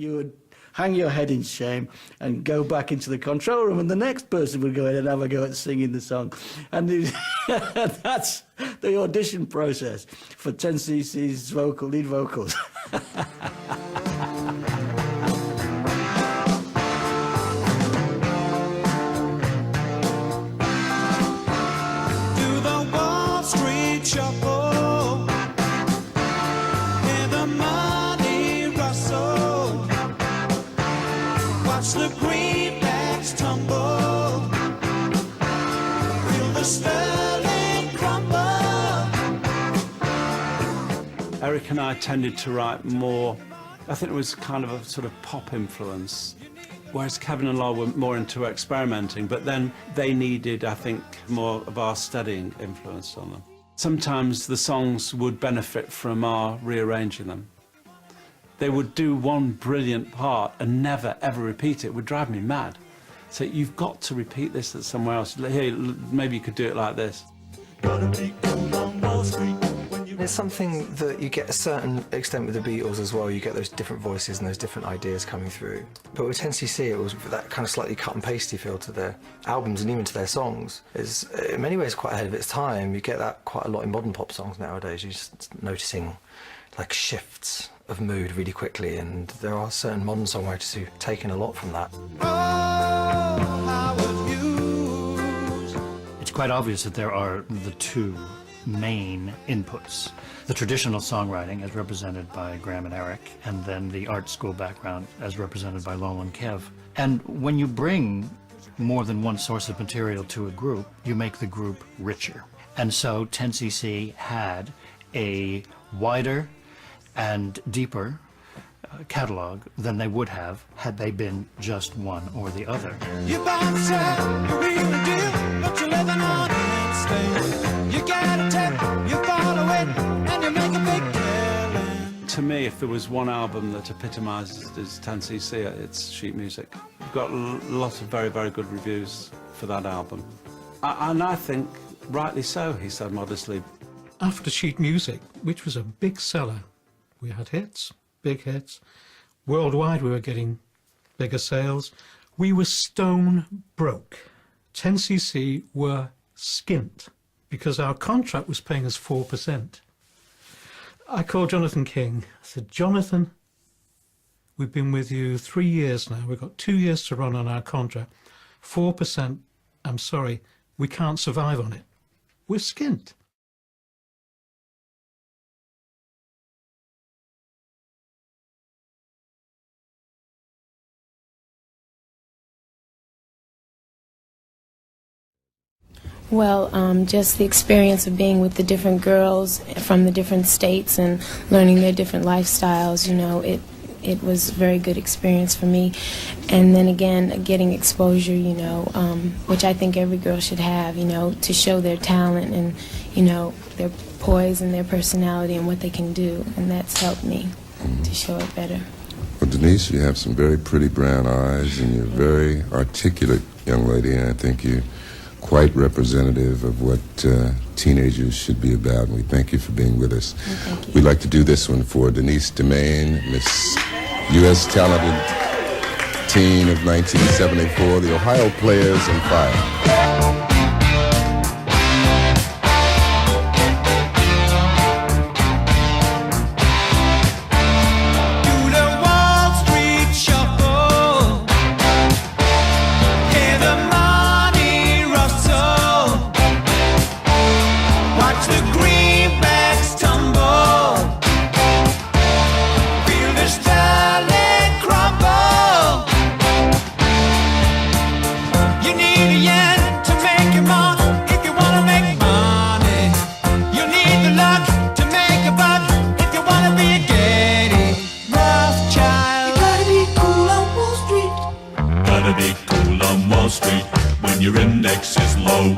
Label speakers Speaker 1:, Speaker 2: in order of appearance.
Speaker 1: You would hang your head in shame and go back into the control room, and the next person would go in and have a go at singing the song. And that's the audition process for 10cc's lead vocals.
Speaker 2: Do the Wall Street shuffle, hear the money rustle, watch the greenbacks tumble, feel the sterling crumble.
Speaker 3: Eric and I tended to write more, I think it was kind of a sort of pop influence, whereas Kevin and Laura were more into experimenting, but then they needed, I think, more of our studying influence on them. Sometimes the songs would benefit from our rearranging them. They would do one brilliant part and never ever repeat it. It would drive me mad. So you've got to repeat this somewhere else. Here, maybe you could do it like this.
Speaker 4: There's something that you get a certain extent with the Beatles as well. You get those different voices and those different ideas coming through. But with 10cc, it was that kind of slightly cut and pasty feel to their albums and even to their songs. It's in many ways quite ahead of its time. You get that quite a lot in modern pop songs nowadays. You're just noticing like shifts of mood really quickly, and there are certain modern songwriters who've taken a lot from that.
Speaker 5: It's quite obvious that there are the two main inputs. The traditional songwriting as represented by Graham and Eric, and then the art school background as represented by Lowell and Kev. And when you bring more than one source of material to a group, you make the group richer. And so 10cc had a wider and deeper catalog than they would have had they been just one or the other.
Speaker 2: You bounce out, you really do, but you're living on instinct. You get a tip, you follow it, and you make a big killing.
Speaker 3: To me, if there was one album that epitomises 10cc, it's sheet music. We've got lots of very, very good reviews for that album. And I think, rightly so, he said modestly.
Speaker 6: After sheet music, which was a big seller, we had hits, big hits. Worldwide, we were getting bigger sales. We were stone broke. 10cc were skint because our contract was paying us 4%. I called Jonathan King. I said, Jonathan, we've been with you 3 years now. We've got 2 years to run on our contract. 4%, I'm sorry, we can't survive on it. We're skint.
Speaker 7: Well, just the experience of being with the different girls from the different states and learning their different lifestyles, you know, it was a very good experience for me. And then again, getting exposure, you know, which I think every girl should have, you know, to show their talent and, you know, their poise and their personality and what they can do. And that's helped me to show it better.
Speaker 8: Well, Denise, you have some very pretty brown eyes, and you're a very articulate young lady, and I think you're quite representative of what teenagers should be about, and we thank you for being with us.
Speaker 7: Well, thank you.
Speaker 8: We'd like to do this one for Denise DeMaine, Miss U.S. Talented Teen of 1974, the Ohio Players and Fire.
Speaker 2: Be cool on Wall Street when your index is low.